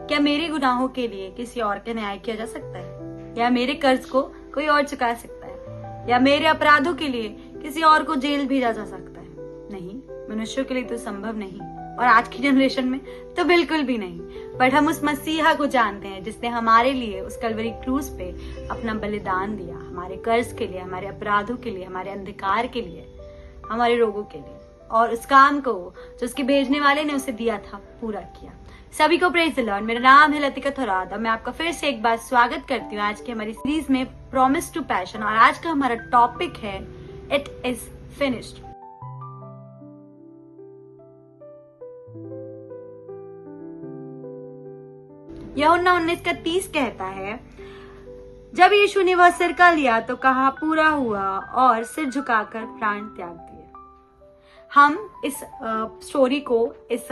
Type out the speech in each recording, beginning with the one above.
क्या मेरे गुनाहों के लिए किसी और का न्याय किया जा सकता है? या मेरे कर्ज को कोई और चुका सकता है? या मेरे अपराधों के लिए किसी और को जेल भेजा जा सकता है? नहीं, मनुष्यों के लिए तो संभव नहीं, और आज की जनरेशन में तो बिल्कुल भी नहीं। बट हम उस मसीहा को जानते हैं जिसने हमारे लिए उस कलवरी क्रूस पे अपना बलिदान दिया, हमारे कर्ज के लिए, हमारे अपराधों के लिए, हमारे अंधकार के लिए, हमारे रोगों के लिए, और उस काम को जो उसके भेजने वाले ने उसे दिया था पूरा किया। सभी को प्रेज द लॉर्ड। मेरा नाम है लतिका थोरात और मैं आपका फिर से एक बार स्वागत करती हूँ आज की हमारी सीरीज में प्रॉमिस टू पैशन। और आज का हमारा टॉपिक है इट इज फिनिश्ड। यूहन्ना 19:30 कहता है, जब यीशु ने वह सिरका लिया तो कहा पूरा हुआ, और सिर झुकाकर प्राण त्याग दिए। हम इस स्टोरी को, इस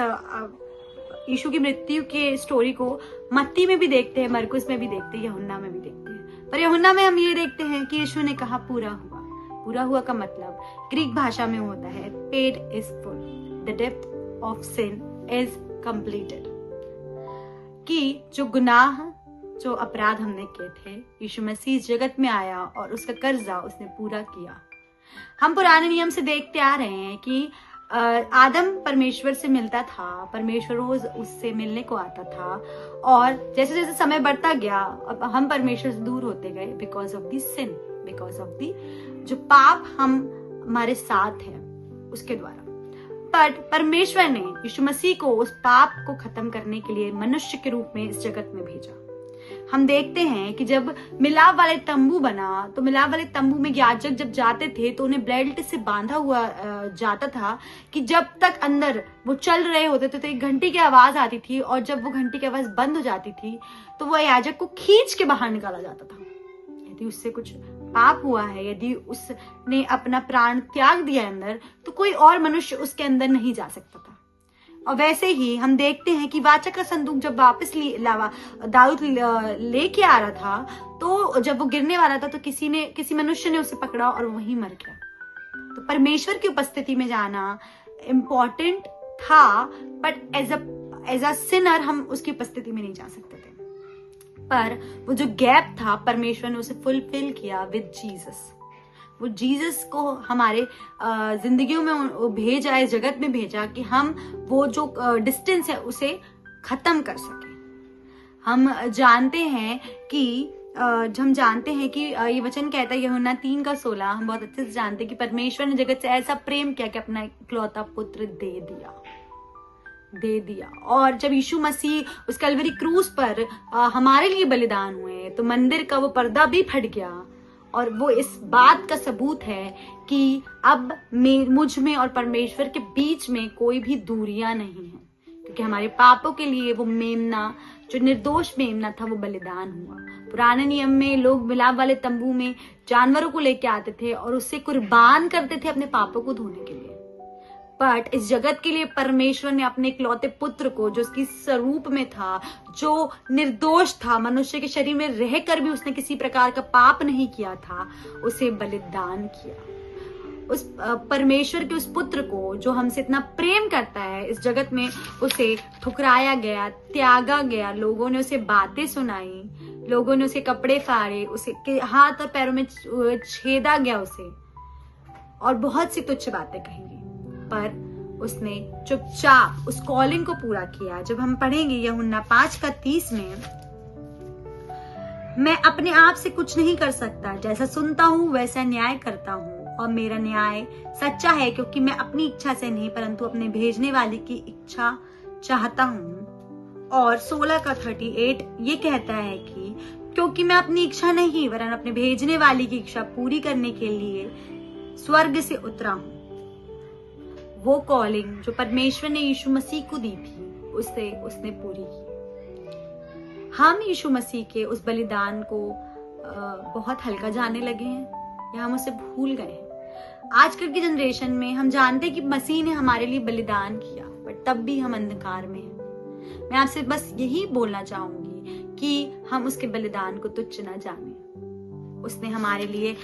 यीशु की मृत्यु के स्टोरी को मत्ती में भी देखते हैं, मरकुस में भी देखते हैं, यूहन्ना में भी देखते हैं। पर यूहन्ना में हम ये देखते हैं कि यीशु ने कहा पूरा हुआ। पूरा हुआ का मतलब ग्रीक भाषा में होता है paid is full, the depth of sin is completed. कि जो गुनाह, जो अपराध हमने किए थे, यीशु मसीह इस जगत में आया और उसका कर्जा उसने पूरा किया। हम पुराने नियम से देखते आ रहे हैं कि आदम परमेश्वर से मिलता था, परमेश्वर रोज उससे मिलने को आता था, और जैसे जैसे समय बढ़ता गया अब हम परमेश्वर से दूर होते गए because of the sin, because of the जो पाप हम हमारे साथ है उसके द्वारा। बट परमेश्वर ने यीशु मसीह को उस पाप को खत्म करने के लिए मनुष्य के रूप में इस जगत में भेजा। हम देखते हैं कि जब मिलाप वाले तंबू बना तो मिलाप वाले तंबू में याजक जब जाते थे तो उन्हें बेल्ट से बांधा हुआ जाता था कि जब तक अंदर वो चल रहे होते थे तो एक घंटी की आवाज आती थी, और जब वो घंटी की आवाज बंद हो जाती थी तो वो याजक को खींच के बाहर निकाला जाता था। यदि उससे कुछ पाप हुआ है, यदि उसने अपना प्राण त्याग दिया अंदर, तो कोई और मनुष्य उसके अंदर नहीं जा सकता था। और वैसे ही हम देखते हैं कि वाचा का संदूक जब वापस दाऊद लेके आ रहा था, तो जब वो गिरने वाला था तो किसी मनुष्य ने उसे पकड़ा और वहीं मर गया। तो परमेश्वर की उपस्थिति में जाना इम्पोर्टेंट था, बट एज अ सिनर हम उसकी उपस्थिति में नहीं जा सकते थे। पर वो जो गैप था परमेश्वर ने उसे फुलफिल किया विद जीसस। वो जीसस को हमारे जिंदगियों में भेजा, इस जगत में भेजा कि हम वो जो डिस्टेंस है उसे खत्म कर सके। हम जानते हैं कि ये वचन कहता है यूहन्ना 3:16, हम बहुत अच्छे से जानते हैं कि परमेश्वर ने जगत से ऐसा प्रेम किया कि अपना इकलौता पुत्र दे दिया। और जब यीशु मसीह उस कलवरी क्रूस पर हमारे लिए बलिदान हुए तो मंदिर का वो पर्दा भी फट गया, और वो इस बात का सबूत है कि अब मुझ में और परमेश्वर के बीच में कोई भी दूरियां नहीं है, क्योंकि हमारे पापों के लिए वो मेमना, जो निर्दोष मेमना था, वो बलिदान हुआ। पुराने नियम में लोग मिलाप वाले तंबू में जानवरों को लेके आते थे और उससे कुर्बान करते थे अपने पापों को धोने के लिए। बट इस जगत के लिए परमेश्वर ने अपने इकलौते पुत्र को, जो उसकी स्वरूप में था, जो निर्दोष था, मनुष्य के शरीर में रहकर भी उसने किसी प्रकार का पाप नहीं किया था, उसे बलिदान किया। उस परमेश्वर के उस पुत्र को जो हमसे इतना प्रेम करता है, इस जगत में उसे ठुकराया गया, त्यागा गया, लोगों ने उसे बातें सुनाई, लोगों ने उसे कपड़े फाड़े, उसे हाथ और पैरों में छेदा गया उसे, और बहुत सी तुच्छ बातें कही गई, पर उसने चुपचाप उस कॉलिंग को पूरा किया। जब हम पढ़ेंगे यूहन्ना 5:30 में, मैं अपने आप से कुछ नहीं कर सकता, जैसा सुनता हूं वैसा न्याय करता हूं, और मेरा न्याय सच्चा है क्योंकि मैं अपनी इच्छा से नहीं परंतु अपने भेजने वाले की इच्छा चाहता हूं। और 16:38 ये कहता है कि क्योंकि मैं अपनी इच्छा नहीं वरन अपने भेजने वाले की इच्छा पूरी करने के लिए स्वर्ग से उतरा हूं। वो कॉलिंग जो परमेश्वर ने यीशु मसीह को दी थी उसने पूरी की। हम यीशु मसीह के उस बलिदान को बहुत हल्का जाने लगे हैं या हम उसे भूल गए हैं। आजकल की जनरेशन में हम जानते हैं कि मसीह ने हमारे लिए बलिदान किया, बट तब भी हम अंधकार में हैं। मैं आपसे बस यही बोलना चाहूंगी कि हम उसके बलिदान को तुच्छ न जाने। उसने हमारे लिए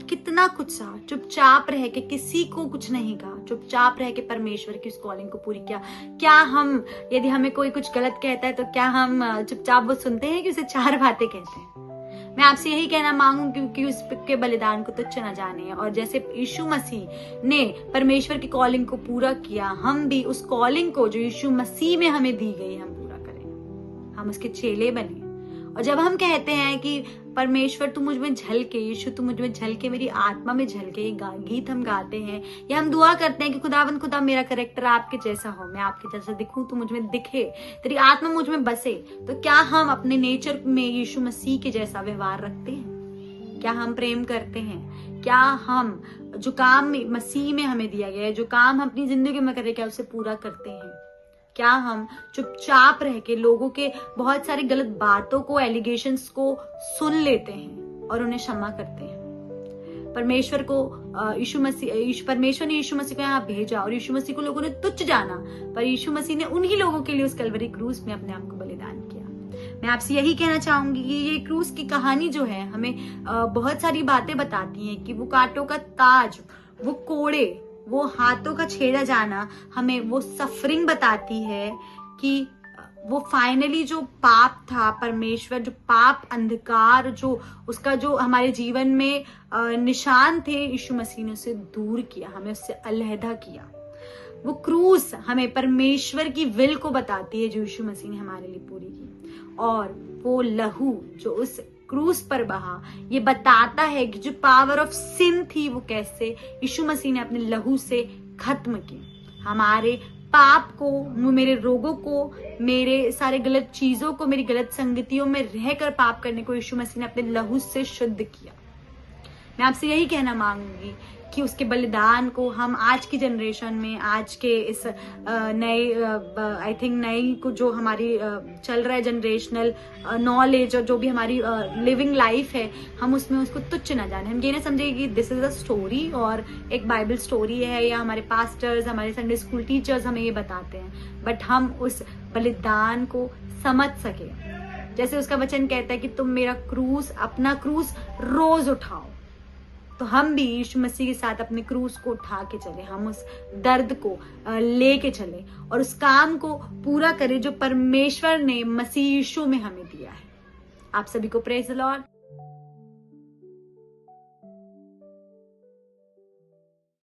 कितना कुछ सहा, चुपचाप रह के किसी को कुछ नहीं कहा, चुपचाप रह के परमेश्वर की उस कॉलिंग को पूरी किया। क्या हम, यदि हमें कोई कुछ गलत कहता है तो क्या हम चुपचाप वो सुनते हैं कि उसे 4 बातें कहते हैं? मैं आपसे यही कहना मांगू क्योंकि उसके बलिदान को तुच्छ न जाने, और जैसे यीशु मसीह ने परमेश्वर की कॉलिंग को पूरा किया, हम भी उस कॉलिंग को जो यीशु मसीह में हमें दी गई हम पूरा करें, हम उसके चेले बने। और जब हम कहते हैं कि परमेश्वर तू मुझ में झलके, यीशु तू मुझ में झलके, मेरी आत्मा में झलके, ये गीत हम गाते हैं या हम दुआ करते हैं कि खुदा मेरा कैरेक्टर आपके जैसा हो, मैं आपके जैसा दिखूं, तू मुझ में दिखे, तेरी आत्मा मुझ में बसे, तो क्या हम अपने नेचर में यीशु मसीह के जैसा व्यवहार रखते हैं? क्या हम प्रेम करते हैं? क्या हम जो काम मसीह में हमें दिया गया है, जो काम हम अपनी जिंदगी में करें, क्या उसे पूरा करते हैं? क्या हम चुपचाप रह के लोगों के बहुत सारी गलत बातों को, एलिगेशंस को सुन लेते हैं और उन्हें क्षमा करते हैं? परमेश्वर ने यीशु मसीह को यहाँ भेजा और यीशु मसीह को लोगों ने तुच्छ जाना, पर यीशु मसीह ने उन्हीं लोगों के लिए उस कलवरी क्रूस में अपने आप को बलिदान किया। मैं आपसे यही कहना चाहूंगी कि ये क्रूस की कहानी जो है हमें बहुत सारी बातें बताती है कि वो कांटों का ताज, वो कोड़े, वो हाथों का छेदा जाना हमें वो सफरिंग बताती है कि वो फाइनली जो पाप था, परमेश्वर जो पाप, अंधकार, जो उसका जो हमारे जीवन में निशान थे, यीशु मसीह ने उसे दूर किया, हमें उससे अलहदा किया। वो क्रूस हमें परमेश्वर की विल को बताती है जो यीशु मसीह ने हमारे लिए पूरी की, और वो लहू जो उस क्रूस पर बहा, ये बताता है कि जो पावर ऑफ सिन थी वो कैसे यीशु मसीह ने अपने लहू से खत्म की। हमारे पाप को, मेरे रोगों को, मेरे सारे गलत चीजों को, मेरी गलत संगतियों में रहकर पाप करने को यीशु मसीह ने अपने लहू से शुद्ध किया। मैं आपसे यही कहना मांगूंगी कि उसके बलिदान को हम आज की जनरेशन में, आज के इस नई को जो हमारी चल रहा है जनरेशनल नॉलेज, और जो भी हमारी लिविंग लाइफ है, हम उसमें उसको तुच्छ ना जाने। हम ये ना समझे कि दिस इज अ स्टोरी और एक बाइबल स्टोरी है, या हमारे पास्टर्स, हमारे संडे स्कूल टीचर्स हमें ये बताते हैं, बट हम उस बलिदान को समझ सके। जैसे उसका वचन कहता है कि तुम मेरा क्रूस, अपना क्रूस रोज उठाओ, तो हम भी यीशु मसीह के साथ अपने क्रूस को उठा के चले, हम उस दर्द को लेके चले और उस काम को पूरा करें जो परमेश्वर ने मसीह यीशु में हमें दिया है। आप सभी को प्रेज द लॉर्ड।